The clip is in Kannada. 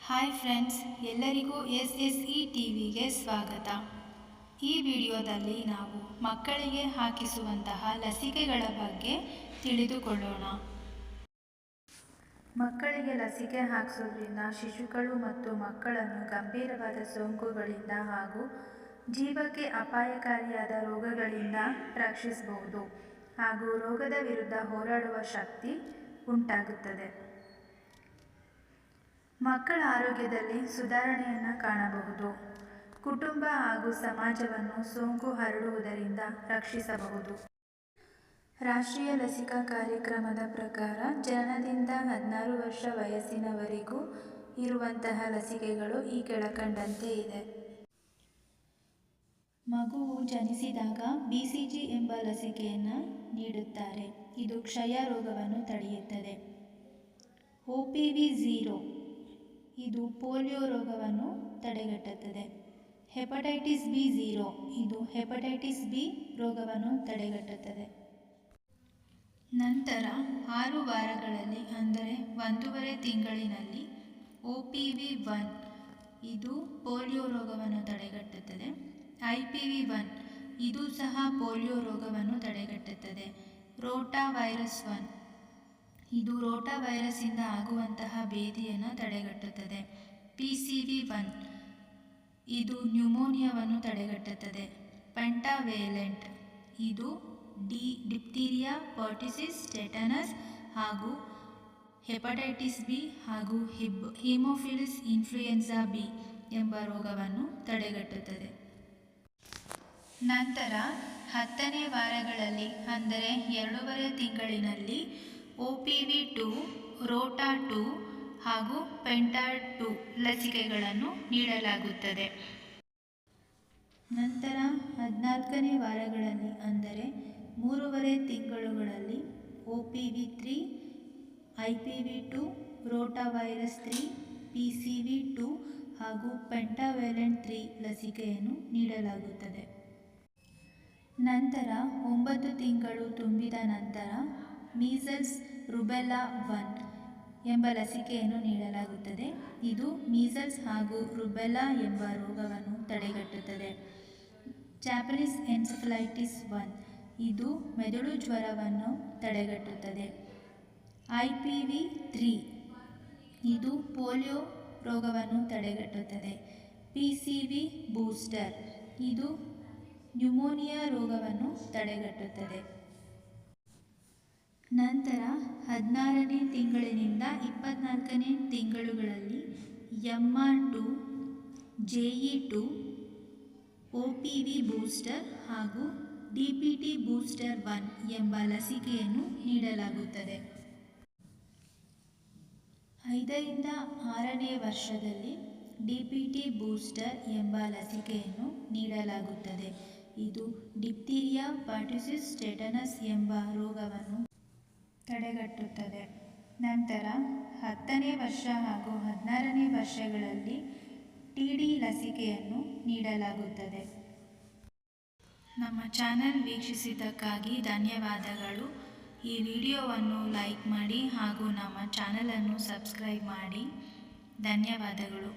ಹಾಯ್ ಫ್ರೆಂಡ್ಸ್, ಎಲ್ಲರಿಗೂ SSE ಟಿವಿಗೆ ಸ್ವಾಗತ. ಈ ವಿಡಿಯೋದಲ್ಲಿ ನಾವು ಮಕ್ಕಳಿಗೆ ಹಾಕಿಸುವಂತಹ ಲಸಿಕೆಗಳ ಬಗ್ಗೆ ತಿಳಿದುಕೊಳ್ಳೋಣ. ಮಕ್ಕಳಿಗೆ ಲಸಿಕೆ ಹಾಕಿಸೋದ್ರಿಂದ ಶಿಶುಗಳು ಮತ್ತು ಮಕ್ಕಳನ್ನು ಗಂಭೀರವಾದ ಸೋಂಕುಗಳಿಂದ ಹಾಗೂ ಜೀವಕ್ಕೆ ಅಪಾಯಕಾರಿಯಾದ ರೋಗಗಳಿಂದ ರಕ್ಷಿಸಬಹುದು ಹಾಗೂ ರೋಗದ ವಿರುದ್ಧ ಹೋರಾಡುವ ಶಕ್ತಿ ಉಂಟಾಗುತ್ತದೆ. ಮಕ್ಕಳ ಆರೋಗ್ಯದಲ್ಲಿ ಸುಧಾರಣೆಯನ್ನು ಕಾಣಬಹುದು. ಕುಟುಂಬ ಹಾಗೂ ಸಮಾಜವನ್ನು ಸೋಂಕು ಹರಡುವುದರಿಂದ ರಕ್ಷಿಸಬಹುದು. ರಾಷ್ಟ್ರೀಯ ಲಸಿಕಾ ಕಾರ್ಯಕ್ರಮದ ಪ್ರಕಾರ ಜನನದಿಂದ 16 ವರ್ಷ ವಯಸ್ಸಿನವರೆಗೂ ಇರುವಂತಹ ಲಸಿಕೆಗಳು ಈ ಕೆಳಕಂಡಂತೆ ಇದೆ. ಮಗುವು ಜನಿಸಿದಾಗ BCG ಎಂಬ ಲಸಿಕೆಯನ್ನು ನೀಡುತ್ತಾರೆ. ಇದು ಕ್ಷಯ ರೋಗವನ್ನು ತಡೆಯುತ್ತದೆ. OPV0 ಇದು ಪೋಲಿಯೋ ರೋಗವನ್ನು ತಡೆಗಟ್ಟುತ್ತದೆ. ಹೆಪಟೈಟಿಸ್ B0 ಇದು ಹೆಪಟೈಟಿಸ್ B ರೋಗವನ್ನು ತಡೆಗಟ್ಟುತ್ತದೆ. ನಂತರ 6 ವಾರಗಳಲ್ಲಿ ಅಂದರೆ 1.5 ತಿಂಗಳಿನಲ್ಲಿ OPV1 ಇದು ಪೋಲಿಯೋ ರೋಗವನ್ನು ತಡೆಗಟ್ಟುತ್ತದೆ. IPV1 ಇದು ಸಹ ಪೋಲಿಯೋ ರೋಗವನ್ನು ತಡೆಗಟ್ಟುತ್ತದೆ. ರೋಟಾ ವೈರಸ್ 1 ಇದು ರೋಟಾ ವೈರಸ್ಸಿಂದ ಆಗುವಂತಹ ಭೇದಿಯನ್ನು ತಡೆಗಟ್ಟುತ್ತದೆ. PCV1 ಇದು ನ್ಯೂಮೋನಿಯಾವನ್ನು ತಡೆಗಟ್ಟುತ್ತದೆ. ಪೆಂಟಾವೇಲೆಂಟ್ ಇದು ಡಿಪ್ತೀರಿಯಾ, ಪರ್ಟಿಸಿಸ್, ಟೆಟನಸ್ ಹಾಗೂ ಹೆಪಟೈಟಿಸ್ B ಹಾಗೂ ಹಿಮೋಫಿಲಸ್ ಇನ್ಫ್ಲುಯೆನ್ಸಾ B ಎಂಬ ರೋಗವನ್ನು ತಡೆಗಟ್ಟುತ್ತದೆ. ನಂತರ 10ನೇ ವಾರಗಳಲ್ಲಿ ಅಂದರೆ 2.5 ತಿಂಗಳಿನಲ್ಲಿ OPV2, ರೋಟಾ 2 ಹಾಗೂ ಪೆಂಟಾ 2 ಲಸಿಕೆಗಳನ್ನು ನೀಡಲಾಗುತ್ತದೆ. ನಂತರ 14ನೇ ವಾರಗಳಲ್ಲಿ ಅಂದರೆ 3.5 ತಿಂಗಳುಗಳಲ್ಲಿ OPV3, IPV2, rota virus 3, PCV2 ಹಾಗೂ ಪೆಂಟಾವೇಲೆಂಟ್ 3 ಲಸಿಕೆಯನ್ನು ನೀಡಲಾಗುತ್ತದೆ. ನಂತರ 9 ತಿಂಗಳು ತುಂಬಿದ ನಂತರ ಮೀಸಲ್ಸ್ ರುಬೆಲ್ಲಾ 1 ಎಂಬ ಲಸಿಕೆಯನ್ನು ನೀಡಲಾಗುತ್ತದೆ. ಇದು ಮೀಸಲ್ಸ್ ಹಾಗೂ ರುಬೆಲ್ಲಾ ಎಂಬ ರೋಗವನ್ನು ತಡೆಗಟ್ಟುತ್ತದೆ. ಜಾಪನೀಸ್ ಎನ್ಸೆಫಲೈಟಿಸ್ 1 ಇದು ಮೆದುಳು ಜ್ವರವನ್ನು ತಡೆಗಟ್ಟುತ್ತದೆ. IPV3 ಇದು ಪೋಲಿಯೋ ರೋಗವನ್ನು ತಡೆಗಟ್ಟುತ್ತದೆ. PCV ಬೂಸ್ಟರ್ ಇದು ನ್ಯೂಮೋನಿಯಾ ರೋಗವನ್ನು ತಡೆಗಟ್ಟುತ್ತದೆ. ನಂತರ 16ನೇ ತಿಂಗಳಿನಿಂದ 24ನೇ ತಿಂಗಳುಗಳಲ್ಲಿ MR2, JE2, OPV ಬೂಸ್ಟರ್ ಹಾಗೂ DPT ಬೂಸ್ಟರ್ 1 ಎಂಬ ಲಸಿಕೆಯನ್ನು ನೀಡಲಾಗುತ್ತದೆ. 5ರಿಂದ 6ನೇ ವರ್ಷದಲ್ಲಿ DPT ಬೂಸ್ಟರ್ ಎಂಬ ಲಸಿಕೆಯನ್ನು ನೀಡಲಾಗುತ್ತದೆ. ಇದು ಡಿಪ್ತೀರಿಯಾ, ಪರ್ಟಿಸಿಸ್, ಟೆಟನಸ್ ಎಂಬ ರೋಗವನ್ನು ತಡೆಗಟ್ಟುತ್ತದೆ. ನಂತರ 10ನೇ ವರ್ಷ ಹಾಗೂ 16ನೇ ವರ್ಷಗಳಲ್ಲಿ TD ಲಸಿಕೆಯನ್ನು ನೀಡಲಾಗುತ್ತದೆ. ನಮ್ಮ ಚಾನೆಲ್ ವೀಕ್ಷಿಸಿದ್ದಕ್ಕಾಗಿ ಧನ್ಯವಾದಗಳು. ಈ ವಿಡಿಯೋವನ್ನು ಲೈಕ್ ಮಾಡಿ ಹಾಗೂ ನಮ್ಮ ಚಾನೆಲನ್ನು ಸಬ್ಸ್ಕ್ರೈಬ್ ಮಾಡಿ. ಧನ್ಯವಾದಗಳು.